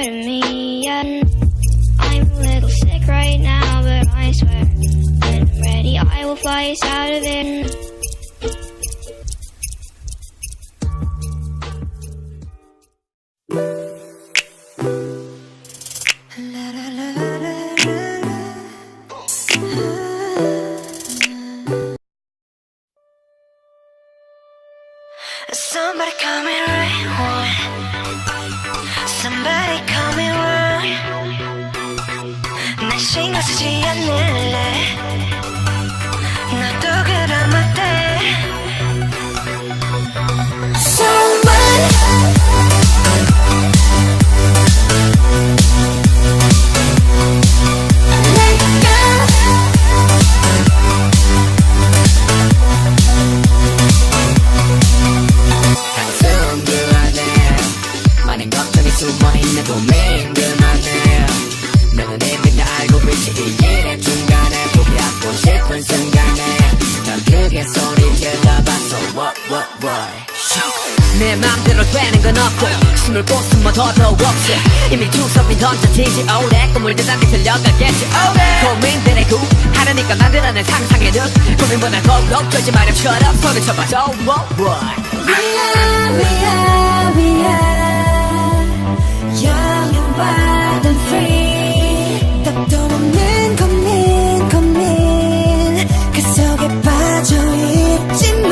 part of me. And I'm a little sick right now, but I swear when I'm ready I will fly us out of it. Somebody call me right one. Somebody call me wrong. 날 신경 쓰지 않을래. 나도 그런 어때. 숨어있는 고민 그만해. 너는 이미 다 알고 있지. 이 일의 중간에 포기하고 싶은 순간에 난 크게 소리 질러봤어. What 내 맘대로 되는 건 없고 숨을 곳은 뭐 더도 없어. 이미 주섭이 던져지지 오래 꿈을 대단히 들려가겠지 오래. 고민들의 구하려니까 만들어낸 상상의 늪. 고민보다 더욱 떨지 마렴처럼 손을 쳐봐줘. We are young and wild and free. 답도 없는 고민 그 속에 빠져있지마.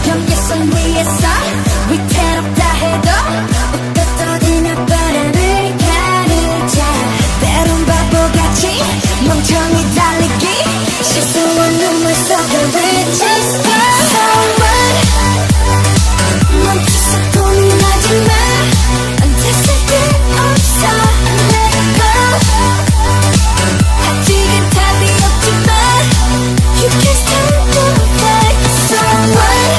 경계선 위에서 위태롭다 해도 웃고 떠드며 바람을 가르자. 때론 바보같이 멍청이 달리기 실수한 눈물 속에 외쳤어. 멈춰서 고민하지마. 안 됐을 때 없어. Let go. 아직은 답이 없지만 You can still do like someone.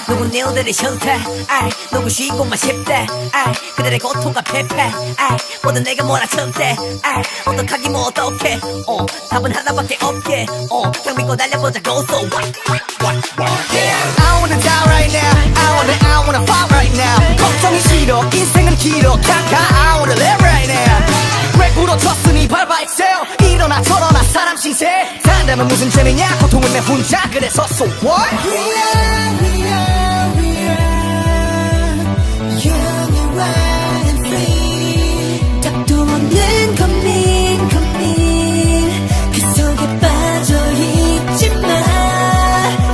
누군 일들이 싫대. 누구시고만 싶대. 그들의 고통과 패패. 모두 내가 몰아쳤대. 어떡하기 뭐 어떡해. 답은 하나밖에 없게. 그냥 믿고 달려보자고. So what? I wanna die right now. I wanna fight right now. 걱정이 싫어. 인생은 길어. I wanna live right now. 왜 울어쳤으니 밟아 excel. 일어나 저러나 사람 신세. 산다면 무슨 재미냐. 고통은 내 혼자. 그래서 so what? Young and wild and free. 답도 없는 고민 그 속에 빠져있지마.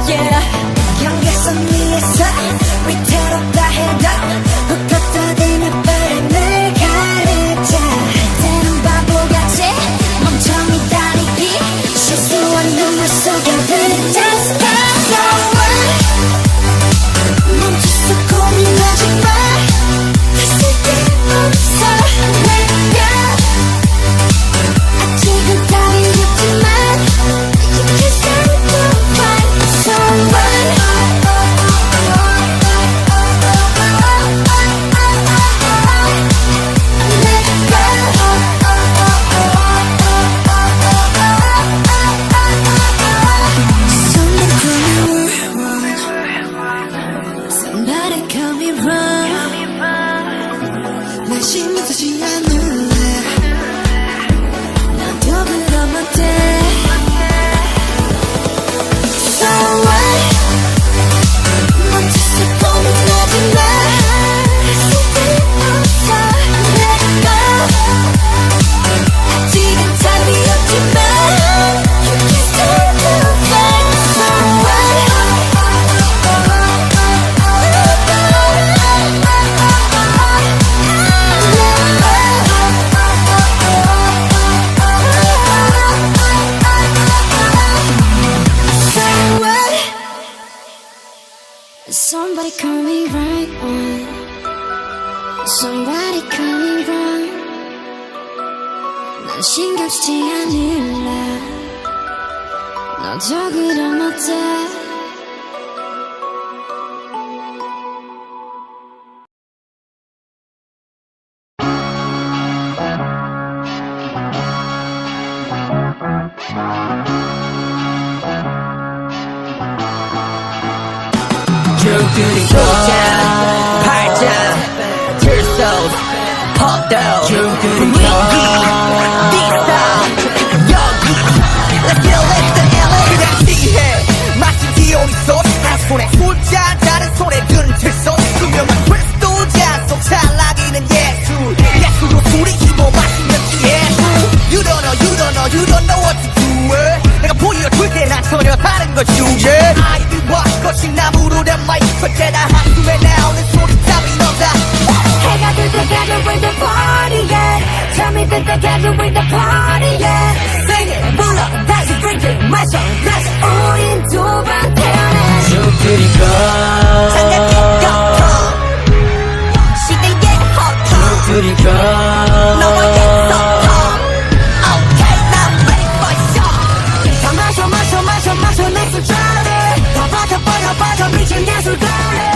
Yeah. 경계선 위에서 위태롭다 해도 웃고 떠들며 바람을 가르자. 때론 바보같이 멍청이 다니기 실수한 눈물 속에 붙었어. 멈춰서 고민하지마. 됐을 때 없어. Let go. 아직은 답이 없지만 You can still do right. Someone. Somebody call me wrong. 난 신경 쓰지 않을래. 나도 그런 어때. So what? 멈춰서 고민하지마. 됐을 때 없어. Let go. 아직은 답이 없지만 You can still do right. So what? Somebody call me right on. Somebody call me wrong. 난 신경 쓰지 않을래. 너도 그럼 어때. 소장 팔짱 들소 헛도 분위기 디스타일 여기 Let's go let the LA 그냥 지해 마치 디오니소스 한 손에 술잔 다른 손에 든 들소스 투명한 크리스도 잔속 찰나기는 예술 예술로 술이 기고 마시면 예술 You don't know, you don't know, you don't know what to do it 내가 보여줄 때 난 전혀 다른 걸 주제 아이들과 거친 나무로 된 마이크 때다 한숨에 나오는 소리탑이 너다 해가 뜰 때까지 with the party yeah 잠이 들 때까지 with the party yeah Sing it 불러 다시 drink it 마셔 다시 우린 두 번 태어나 슈크리고 장갑이 겹쳐 시대의 허터 슈크리고 너와의 소통 Okay now ready for show 다 마셔 마셔 마셔 마셔 내 술자리 다 빠져 빠져 빠져 미친 예술가래